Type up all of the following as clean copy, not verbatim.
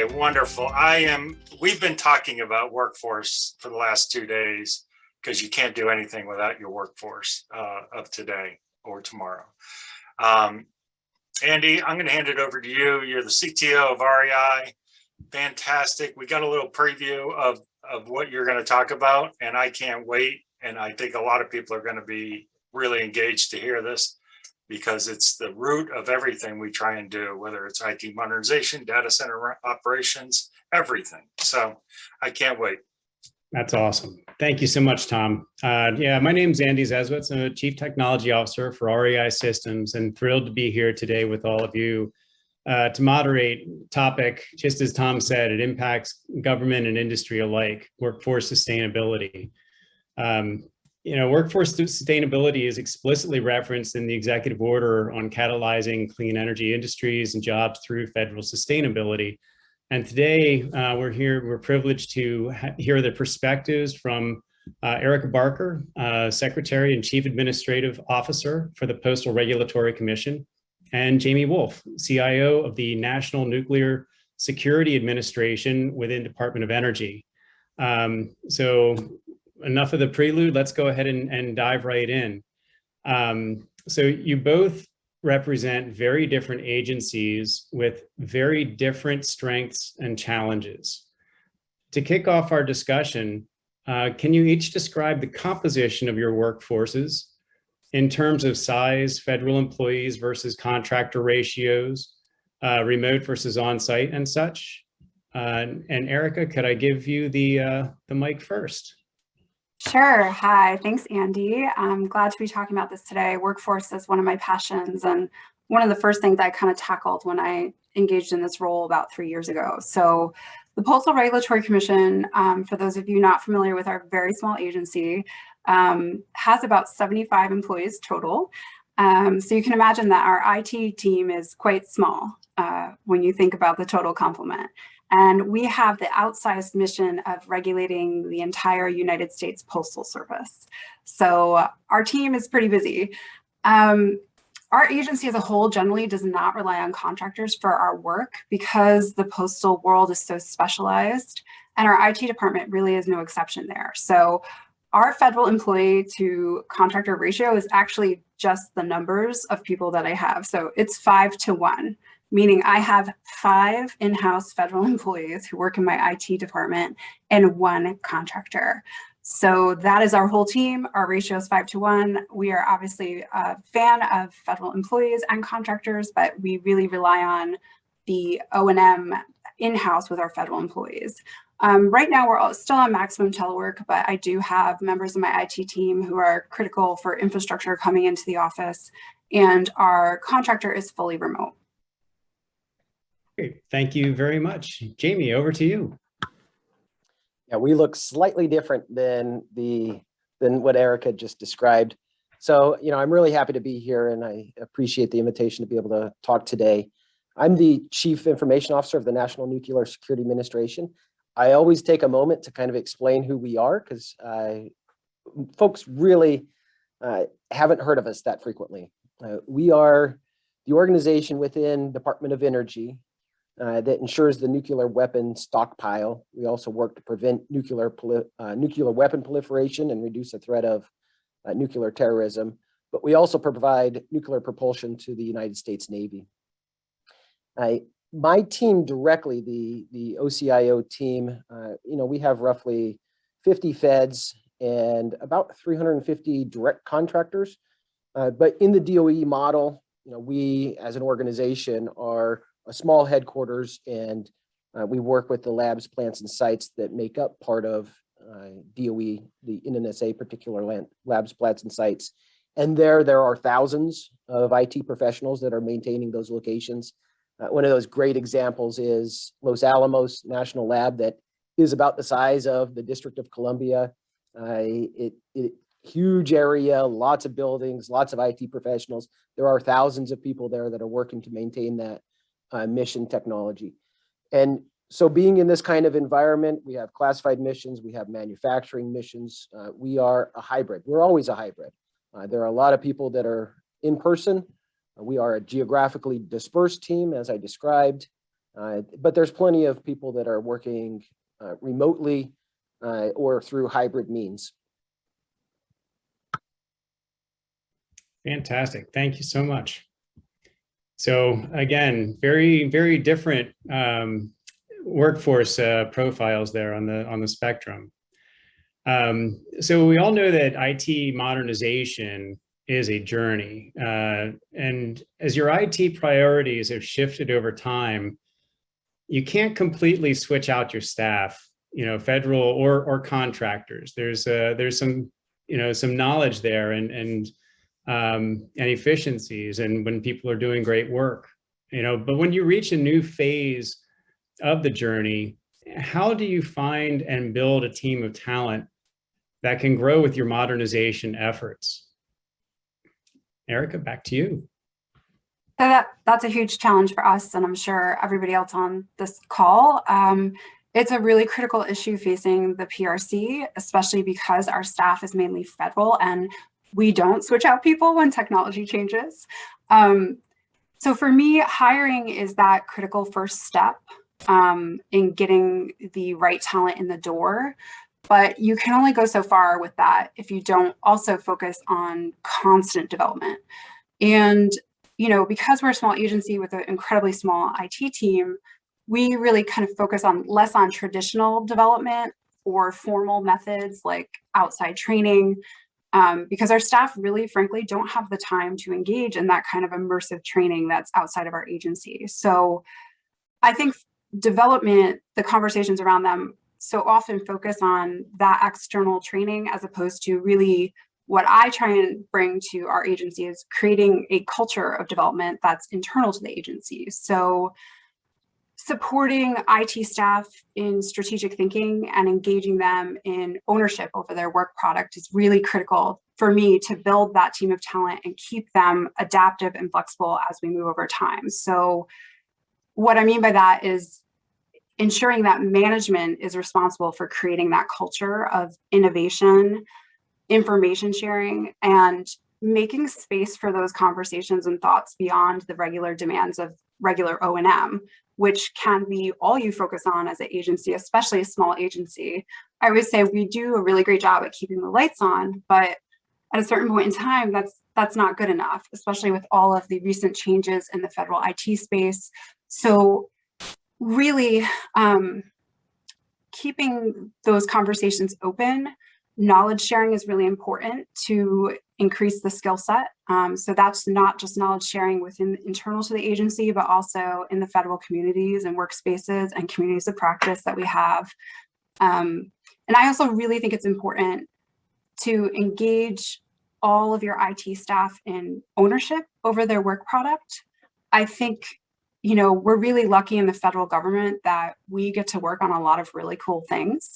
Okay, wonderful. We've been talking about workforce for the last 2 days because you can't do anything without your workforce of today or tomorrow. Andy, I'm going to hand it over to you. You're the CTO of REI. Fantastic. We got a little preview of what you're going to talk about, and I can't wait. And I think a lot of people are going to be really engaged to hear this because it's the root of everything we try and do, whether it's IT modernization, data center operations, everything. So I can't wait. That's awesome. Thank you so much, Tom. Yeah, my name's Andy Zeswitz. I'm a Chief Technology Officer for REI Systems and thrilled to be here today with all of you to moderate topic. Just as Tom said, it impacts government and industry alike, workforce sustainability. Workforce sustainability is explicitly referenced in the executive order on catalyzing clean energy industries and jobs through federal sustainability. And today we're privileged to hear the perspectives from Erica Barker, Secretary and Chief Administrative Officer for the Postal Regulatory Commission, and Jamie Wolff, CIO of the National Nuclear Security Administration within Department of Energy. So enough of the prelude, let's go ahead and dive right in. So you both represent very different agencies with very different strengths and challenges. To kick off our discussion, can you each describe the composition of your workforces in terms of size, federal employees versus contractor ratios, remote versus on-site and such? And Erica, could I give you the mic first? Sure. Hi, thanks, Andy. I'm glad to be talking about this today. Workforce is one of my passions and one of the first things I kind of tackled when I engaged in this role about 3 years ago. So the Postal Regulatory Commission, for those of you not familiar with our very small agency, has about 75 employees total. So you can imagine that our IT team is quite small when you think about the total complement. And we have the outsized mission of regulating the entire United States Postal Service. So our team is pretty busy. Our agency as a whole generally does not rely on contractors for our work because the postal world is so specialized, and our IT department really is no exception there. So our federal employee to contractor ratio is actually just the numbers of people that I have. So it's 5 to 1. Meaning I have 5 in-house federal employees who work in my IT department and 1 contractor. So that is our whole team. Our ratio is 5 to 1. We are obviously a fan of federal employees and contractors, but we really rely on the O&M in-house with our federal employees. Right now, we're still on maximum telework, but I do have members of my IT team who are critical for infrastructure coming into the office, and our contractor is fully remote. Great. Thank you very much. Jamie, over to you. Yeah, we look slightly different than what Erica just described. So, I'm really happy to be here and I appreciate the invitation to be able to talk today. I'm the Chief Information Officer of the National Nuclear Security Administration. I always take a moment to kind of explain who we are because folks really haven't heard of us that frequently. We are the organization within Department of Energy that ensures the nuclear weapon stockpile. We also work to prevent nuclear weapon proliferation and reduce the threat of nuclear terrorism. But we also provide nuclear propulsion to the United States Navy. My team directly, the OCIO team, we have roughly 50 feds and about 350 direct contractors. But in the DOE model, we as an organization are a small headquarters, and we work with the labs, plants, and sites that make up part of DOE, the NNSA particular labs, plants, and sites. And there are thousands of IT professionals that are maintaining those locations. One of those great examples is Los Alamos National Lab that is about the size of the District of Columbia. Huge area, lots of buildings, lots of IT professionals. There are thousands of people there that are working to maintain that mission technology. And so being in this kind of environment, we have classified missions, we have manufacturing missions. We are a hybrid. We're always a hybrid. There are a lot of people that are in person. We are a geographically dispersed team, as I described. But there's plenty of people that are working remotely or through hybrid means. Fantastic. Thank you so much. So again, very, very different workforce profiles there on the spectrum. So we all know that IT modernization is a journey. And as your IT priorities have shifted over time, you can't completely switch out your staff, federal or contractors. There's some, some knowledge there and efficiencies, and when people are doing great work, but when you reach a new phase of the journey, how do you find and build a team of talent that can grow with your modernization efforts? Erica, back to you. So that's a huge challenge for us, and I'm sure everybody else on this call. It's a really critical issue facing the PRC, especially because our staff is mainly federal and we don't switch out people when technology changes. So for me, hiring is that critical first step in getting the right talent in the door. But you can only go so far with that if you don't also focus on constant development. And, because we're a small agency with an incredibly small IT team, we really kind of focus on less on traditional development or formal methods like outside training, because our staff really, frankly, don't have the time to engage in that kind of immersive training that's outside of our agency. So I think development, the conversations around them so often focus on that external training as opposed to really what I try and bring to our agency is creating a culture of development that's internal to the agency. So supporting IT staff in strategic thinking and engaging them in ownership over their work product is really critical for me to build that team of talent and keep them adaptive and flexible as we move over time. So what I mean by that is ensuring that management is responsible for creating that culture of innovation, information sharing, and making space for those conversations and thoughts beyond the regular demands of regular O&M, which can be all you focus on as an agency, especially a small agency. I would say we do a really great job at keeping the lights on, but at a certain point in time, that's not good enough, especially with all of the recent changes in the federal IT space. So really keeping those conversations open. Knowledge sharing is really important to increase the skill set. So that's not just knowledge sharing within internal to the agency, but also in the federal communities and workspaces and communities of practice that we have. And I also really think it's important to engage all of your IT staff in ownership over their work product. I think we're really lucky in the federal government that we get to work on a lot of really cool things.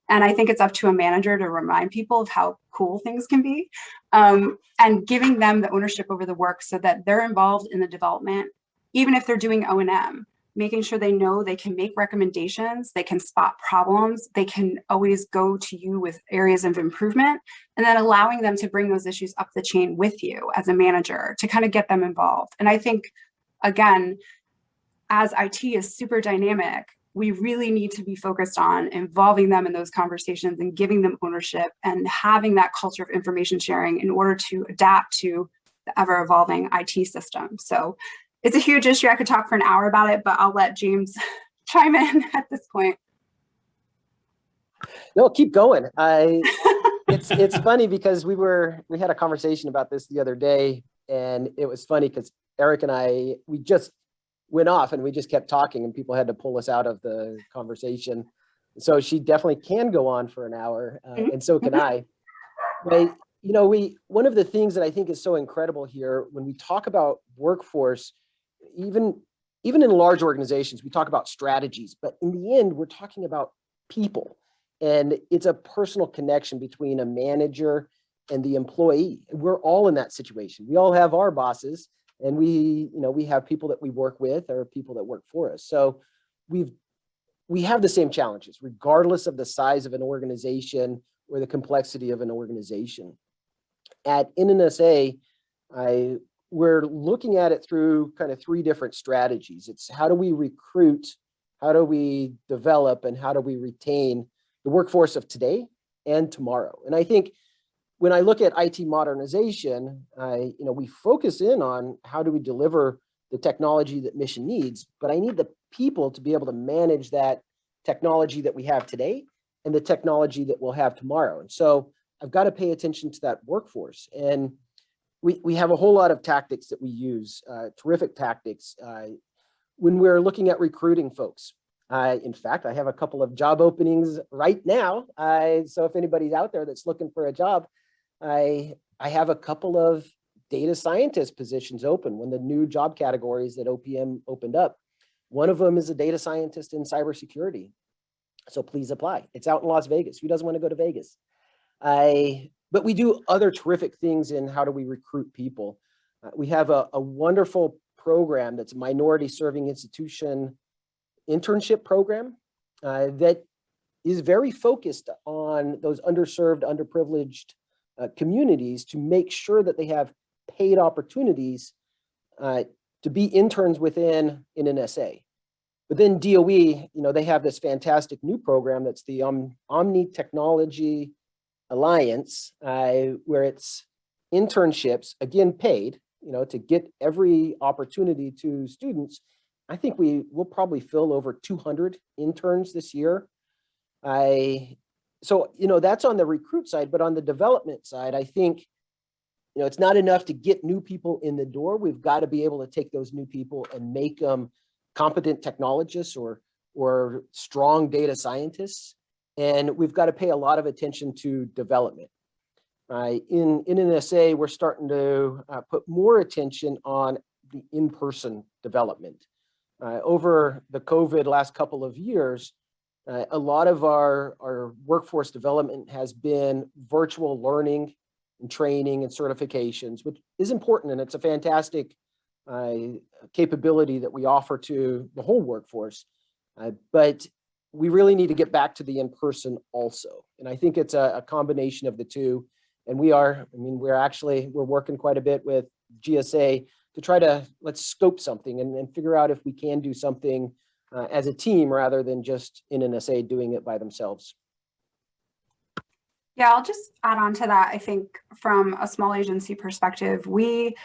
And I think it's up to a manager to remind people of how cool things can be, and giving them the ownership over the work so that they're involved in the development, even if they're doing O&M, making sure they know they can make recommendations, they can spot problems, they can always go to you with areas of improvement, and then allowing them to bring those issues up the chain with you as a manager to kind of get them involved. And I think, again, as IT is super dynamic, we really need to be focused on involving them in those conversations and giving them ownership and having that culture of information sharing in order to adapt to the ever-evolving IT system. So it's a huge issue. I could talk for an hour about it, but I'll let James chime in at this point. No, keep going. It's funny because we had a conversation about this the other day, and it was funny because Eric and we just went off and we just kept talking and people had to pull us out of the conversation. So she definitely can go on for an hour, and so can I. But, one of the things that I think is so incredible here when we talk about workforce, even in large organizations, we talk about strategies, but in the end, we're talking about people. And it's a personal connection between a manager and the employee. We're all in that situation. We all have our bosses, and we have people that we work with or people that work for us. So we have the same challenges, regardless of the size of an organization or the complexity of an organization. At NNSA, we're looking at it through kind of three different strategies. It's how do we recruit, how do we develop, and how do we retain the workforce of today and tomorrow? And I think when I look at IT modernization, we focus in on how do we deliver the technology that mission needs, but I need the people to be able to manage that technology that we have today and the technology that we'll have tomorrow. And so I've got to pay attention to that workforce. And we have a whole lot of tactics that we use, terrific tactics, when we're looking at recruiting folks. In fact, I have a couple of job openings right now. So if anybody's out there that's looking for a job, I have a couple of data scientist positions open when the new job categories that OPM opened up. One of them is a data scientist in cybersecurity. So please apply. It's out in Las Vegas. Who doesn't want to go to Vegas? But we do other terrific things in how do we recruit people. We have a wonderful program that's a minority serving institution internship program that is very focused on those underserved, underprivileged communities to make sure that they have paid opportunities to be interns within an NSA. But then DOE, they have this fantastic new program that's the Omni Technology Alliance, where it's internships, again, paid, to get every opportunity to students. I think will probably fill over 200 interns this year. So, that's on the recruit side, but on the development side, I think, it's not enough to get new people in the door. We've got to be able to take those new people and make them competent technologists or strong data scientists. And we've got to pay a lot of attention to development. In NSA, we're starting to put more attention on the in-person development. Over the COVID last couple of years, a lot of our workforce development has been virtual learning and training and certifications, which is important, and it's a fantastic capability that we offer to the whole workforce. But we really need to get back to the in-person also. And I think it's a combination of the two. And we're working quite a bit with GSA to try to let's scope something and figure out if we can do something as a team rather than just in NSA doing it by themselves. Yeah, I'll just add on to that. I think from a small agency perspective, we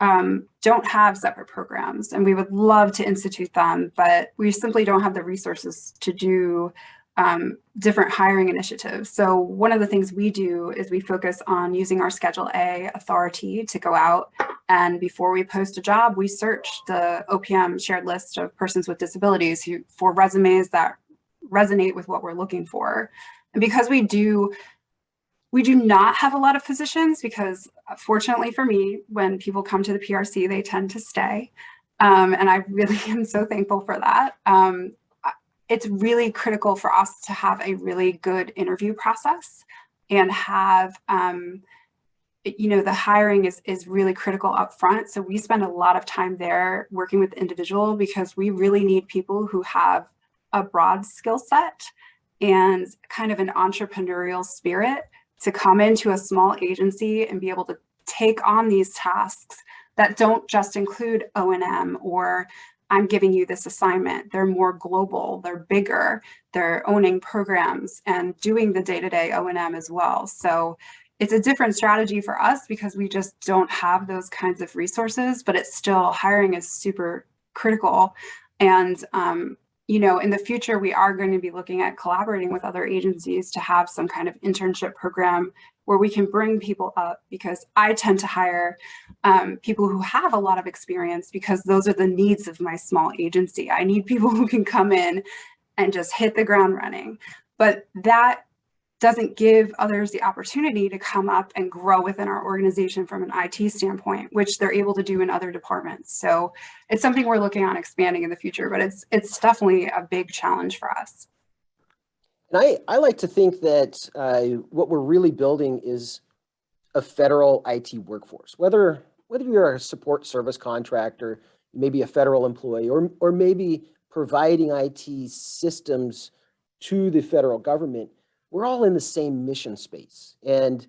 don't have separate programs, and we would love to institute them, but we simply don't have the resources to do different hiring initiatives. So one of the things we do is we focus on using our Schedule A authority to go out, and before we post a job, we search the OPM shared list of persons with disabilities for resumes that resonate with what we're looking for. And because we do not have a lot of positions, because fortunately for me, when people come to the PRC, they tend to stay. And I really am so thankful for that. It's really critical for us to have a really good interview process and have, the hiring is really critical up front. So we spend a lot of time there working with the individual because we really need people who have a broad skill set and kind of an entrepreneurial spirit to come into a small agency and be able to take on these tasks that don't just include O&M or I'm giving you this assignment. They're more global, they're bigger, they're owning programs and doing the day-to-day O&M as well. So it's a different strategy for us because we just don't have those kinds of resources, but it's still, hiring is super critical. And in the future, we are going to be looking at collaborating with other agencies to have some kind of internship program where we can bring people up, because I tend to hire people who have a lot of experience because those are the needs of my small agency. I need people who can come in and just hit the ground running. But that doesn't give others the opportunity to come up and grow within our organization from an IT standpoint, which they're able to do in other departments. So it's something we're looking on expanding in the future, but it's definitely a big challenge for us. And I like to think that what we're really building is a federal IT workforce, whether you're a support service contractor, maybe a federal employee, or maybe providing IT systems to the federal government. We're all in the same mission space. And,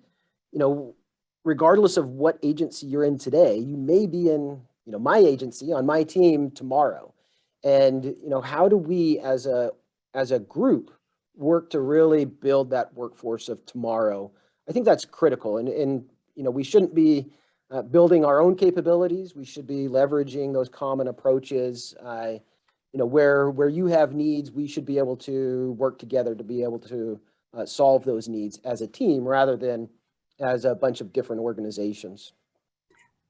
regardless of what agency you're in today, you may be in, my agency on my team tomorrow. And, how do we as a group work to really build that workforce of tomorrow? I think that's critical. And we shouldn't be building our own capabilities. We should be leveraging those common approaches. Where you have needs, we should be able to work together to be able to solve those needs as a team rather than as a bunch of different organizations.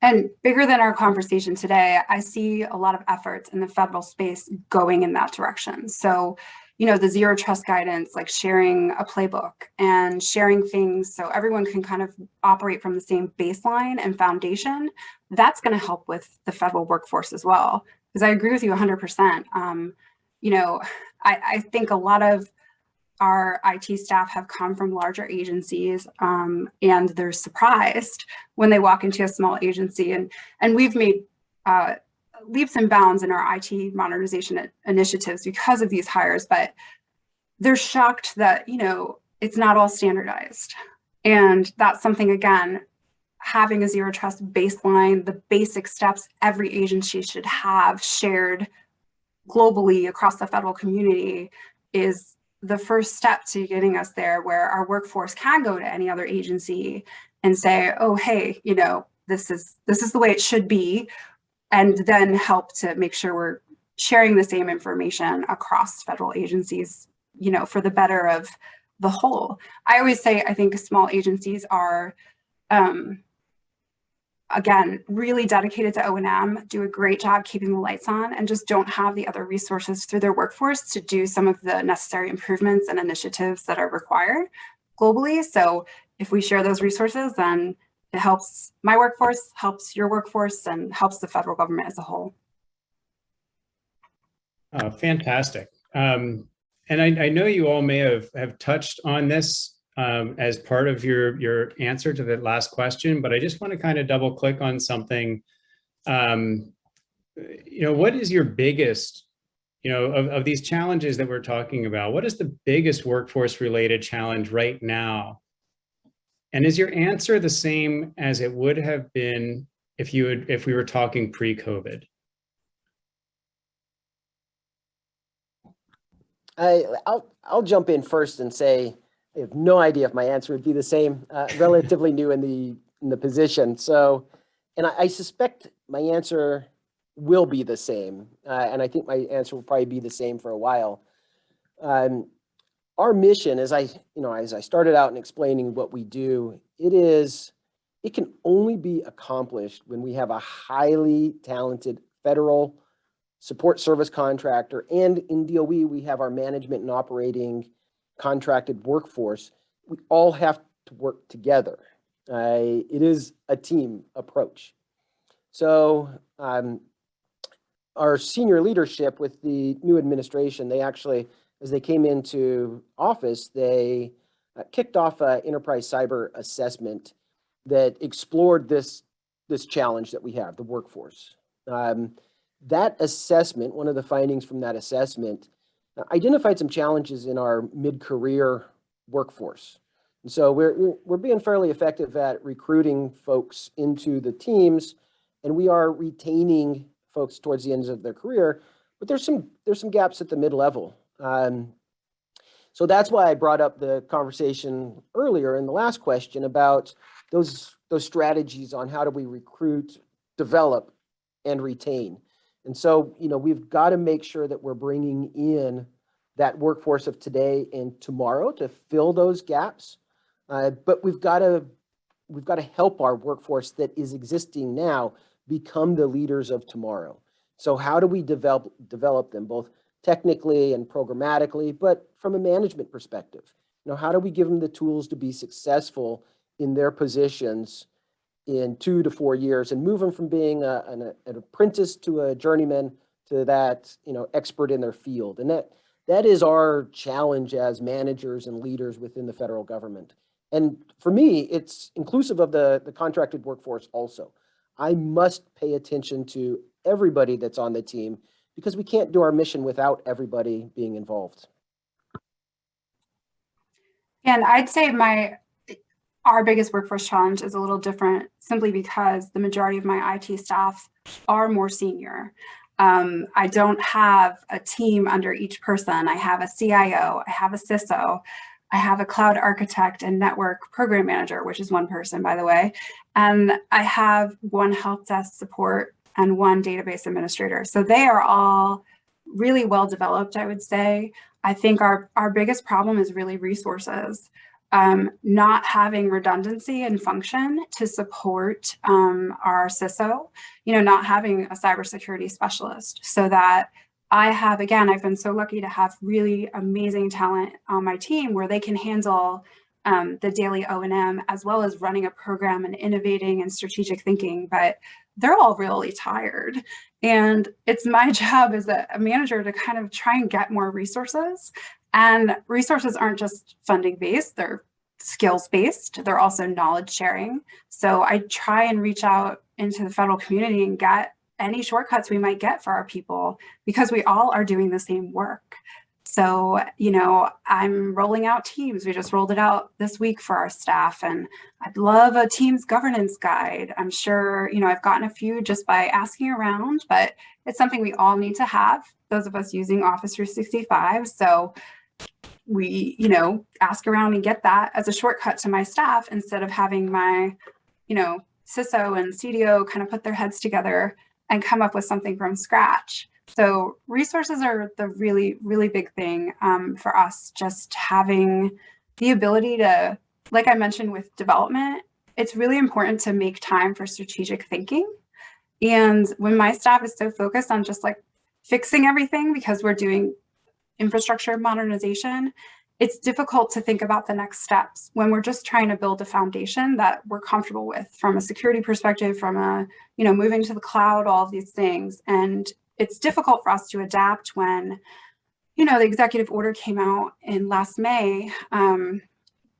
And bigger than our conversation today, I see a lot of efforts in the federal space going in that direction. So, the zero trust guidance, like sharing a playbook and sharing things so everyone can kind of operate from the same baseline and foundation, that's going to help with the federal workforce as well. Because I agree with you 100%. I think a lot of our IT staff have come from larger agencies, and they're surprised when they walk into a small agency. And we've made leaps and bounds in our IT modernization initiatives because of these hires, but they're shocked that, it's not all standardized. And that's something, again, having a zero trust baseline, the basic steps every agency should have shared globally across the federal community is the first step to getting us there, where our workforce can go to any other agency and say, oh, hey, this is the way it should be, and then help to make sure we're sharing the same information across federal agencies, for the better of the whole. I always say, I think small agencies are, again, really dedicated to O&M, do a great job keeping the lights on, and just don't have the other resources through their workforce to do some of the necessary improvements and initiatives that are required globally. So if we share those resources, then it helps my workforce, helps your workforce, and helps the federal government as a whole. Fantastic. And I know you all may have touched on this as part of your answer to the last question, but I just want to kind of double click on something. What is your biggest, of these challenges that we're talking about, what is the biggest workforce related challenge right now? And is your answer the same as it would have been if we were talking pre-COVID? I'll jump in first and say I have no idea if my answer would be the same. Relatively new in the position, so, and I suspect my answer will be the same, and I think my answer will probably be the same for a while. Our mission, as I started out in explaining what we do, it can only be accomplished when we have a highly talented federal support service contractor, and in DOE, we have our management and operating contracted workforce. We all have to work together. It is a team approach. So our senior leadership with the new administration, they actually, as they came into office, they kicked off an enterprise cyber assessment that explored this challenge that we have, the workforce. That assessment, one of the findings from that assessment, identified some challenges in our mid-career workforce. And so we're being fairly effective at recruiting folks into the teams, and we are retaining folks towards the ends of their career, but there's some gaps at the mid-level. So that's why I brought up the conversation earlier in the last question about those strategies on how do we recruit, develop, and retain. And so, we've got to make sure that we're bringing in that workforce of today and tomorrow to fill those gaps. But we've got to help our workforce that is existing now become the leaders of tomorrow. So how do we develop them both technically and programmatically, but from a management perspective? How do we give them the tools to be successful in their positions in 2 to 4 years and move them from being an apprentice to a journeyman to that, expert in their field? And that is our challenge as managers and leaders within the federal government. And for me, it's inclusive of the contracted workforce also. I must pay attention to everybody that's on the team because we can't do our mission without everybody being involved. And I'd say our biggest workforce challenge is a little different simply because the majority of my IT staff are more senior. I don't have a team under each person. I have a CIO, I have a CISO, I have a cloud architect and network program manager, which is one person, by the way. And I have one help desk support and one database administrator. So they are all really well developed, I would say. I think our biggest problem is really resources. Not having redundancy and function to support our CISO, not having a cybersecurity specialist, so that I've been so lucky to have really amazing talent on my team where they can handle the daily O&M as well as running a program and innovating and strategic thinking, but they're all really tired. And it's my job as a manager to kind of try and get more resources. And resources aren't just funding based, they're skills based, they're also knowledge sharing. So I try and reach out into the federal community and get any shortcuts we might get for our people because we all are doing the same work. So, I'm rolling out Teams. We just rolled it out this week for our staff, and I'd love a Teams governance guide. I'm sure, I've gotten a few just by asking around, but it's something we all need to have, those of us using Office 365. So we, ask around and get that as a shortcut to my staff instead of having my, CISO and CDO kind of put their heads together and come up with something from scratch. So resources are the really, really big thing for us, just having the ability to, like I mentioned with development, it's really important to make time for strategic thinking. And when my staff is so focused on just like fixing everything because we're doing infrastructure modernization, it's difficult to think about the next steps when we're just trying to build a foundation that we're comfortable with from a security perspective, from a, moving to the cloud, all of these things. And it's difficult for us to adapt when, the executive order came out in last May.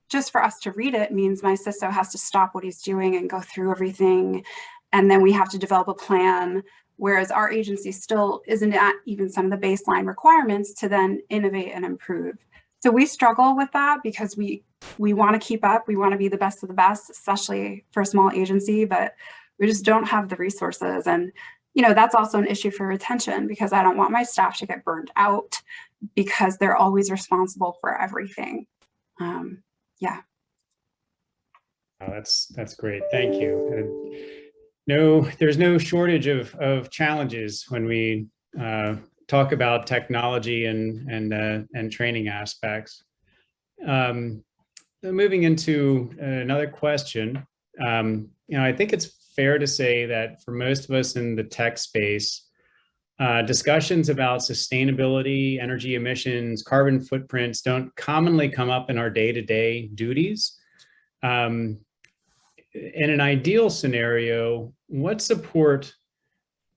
Just for us to read it means my CISO has to stop what he's doing and go through everything. And then we have to develop a plan, whereas our agency still isn't at even some of the baseline requirements to then innovate and improve. So we struggle with that because we want to keep up. We want to be the best of the best, especially for a small agency, but we just don't have the resources. And, that's also an issue for retention because I don't want my staff to get burned out because they're always responsible for everything. Yeah. Oh, that's great. Thank you. There's no shortage of challenges when we talk about technology and training aspects. Moving into another question, I think it's fair to say that for most of us in the tech space, discussions about sustainability, energy emissions, carbon footprints don't commonly come up in our day-to-day duties. In an ideal scenario, what support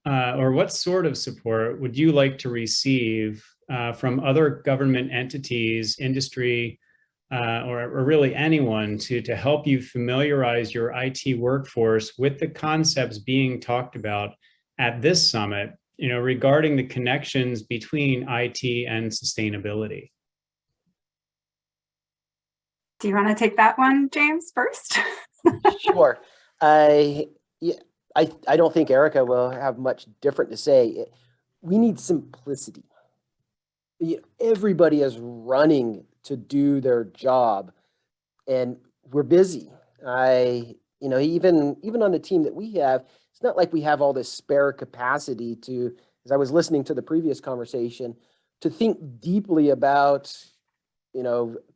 or what sort of support would you like to receive from other government entities, industry, or really anyone to help you familiarize your IT workforce with the concepts being talked about at this summit, regarding the connections between IT and sustainability? Do you want to take that one, James, first? Sure. I don't think Erica will have much different to say. We need simplicity. Everybody is running to do their job, and we're busy. Even on the team that we have, it's not like we have all this spare capacity to, as I was listening to the previous conversation, to think deeply about,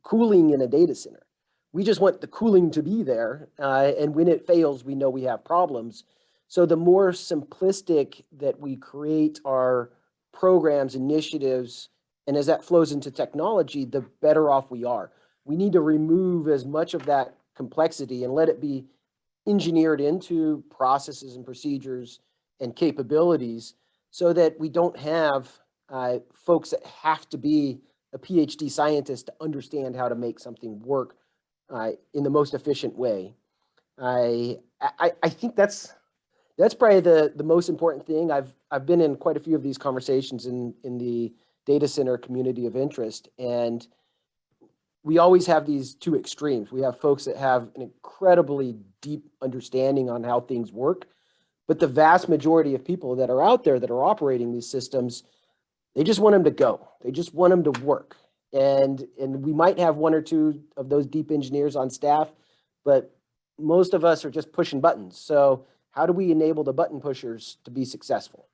cooling in a data center. We just want the cooling to be there, and when it fails, we know we have problems. So the more simplistic that we create our programs, initiatives, and as that flows into technology, the better off we are. We need to remove as much of that complexity and let it be engineered into processes and procedures and capabilities so that we don't have folks that have to be a PhD scientist to understand how to make something work in the most efficient way. I think that's probably the most important thing. I've been in quite a few of these conversations in the data center community of interest, and we always have these two extremes. We have folks that have an incredibly deep understanding on how things work, but the vast majority of people that are out there that are operating these systems, they just want them to go. They just want them to work. And we might have one or two of those deep engineers on staff, but most of us are just pushing buttons. So how do we enable the button pushers to be successful?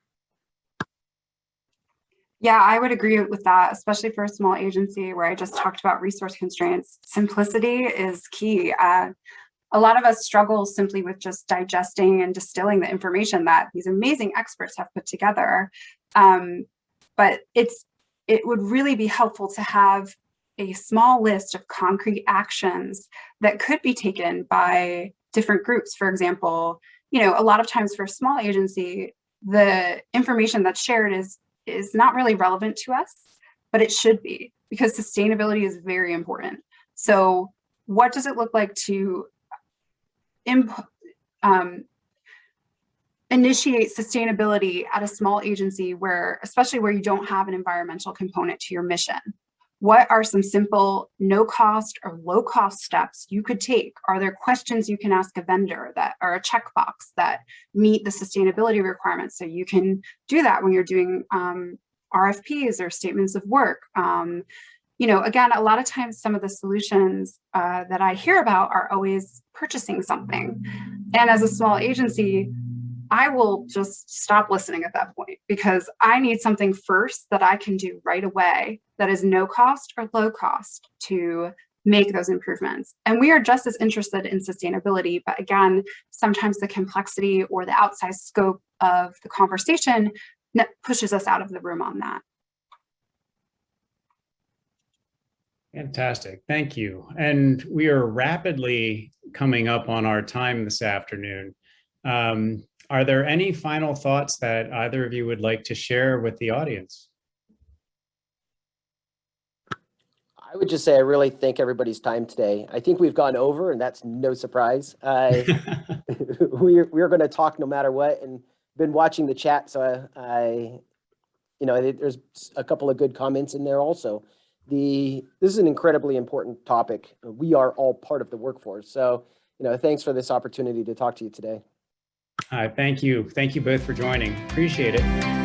Yeah, I would agree with that, especially for a small agency where I just talked about resource constraints. Simplicity is key. A lot of us struggle simply with just digesting and distilling the information that these amazing experts have put together. But it would really be helpful to have a small list of concrete actions that could be taken by different groups. For example, a lot of times for a small agency, the information that's shared is not really relevant to us, but it should be, because sustainability is very important. So what does it look like to initiate sustainability at a small agency especially where you don't have an environmental component to your mission? What are some simple no cost or low cost steps you could take? Are there questions you can ask a vendor that are a checkbox that meet the sustainability requirements? So you can do that when you're doing RFPs or statements of work. Again, a lot of times some of the solutions that I hear about are always purchasing something. And as a small agency, I will just stop listening at that point, because I need something first that I can do right away that is no cost or low cost to make those improvements. And we are just as interested in sustainability, but again, sometimes the complexity or the outsized scope of the conversation pushes us out of the room on that. Fantastic. Thank you. And we are rapidly coming up on our time this afternoon. Are there any final thoughts that either of you would like to share with the audience? I would just say I really thank everybody's time today. I think we've gone over, and that's no surprise. We're going to talk no matter what, and been watching the chat, so there's a couple of good comments in there also. This is an incredibly important topic. We are all part of the workforce, so thanks for this opportunity to talk to you today. Thank you. Thank you both for joining. Appreciate it.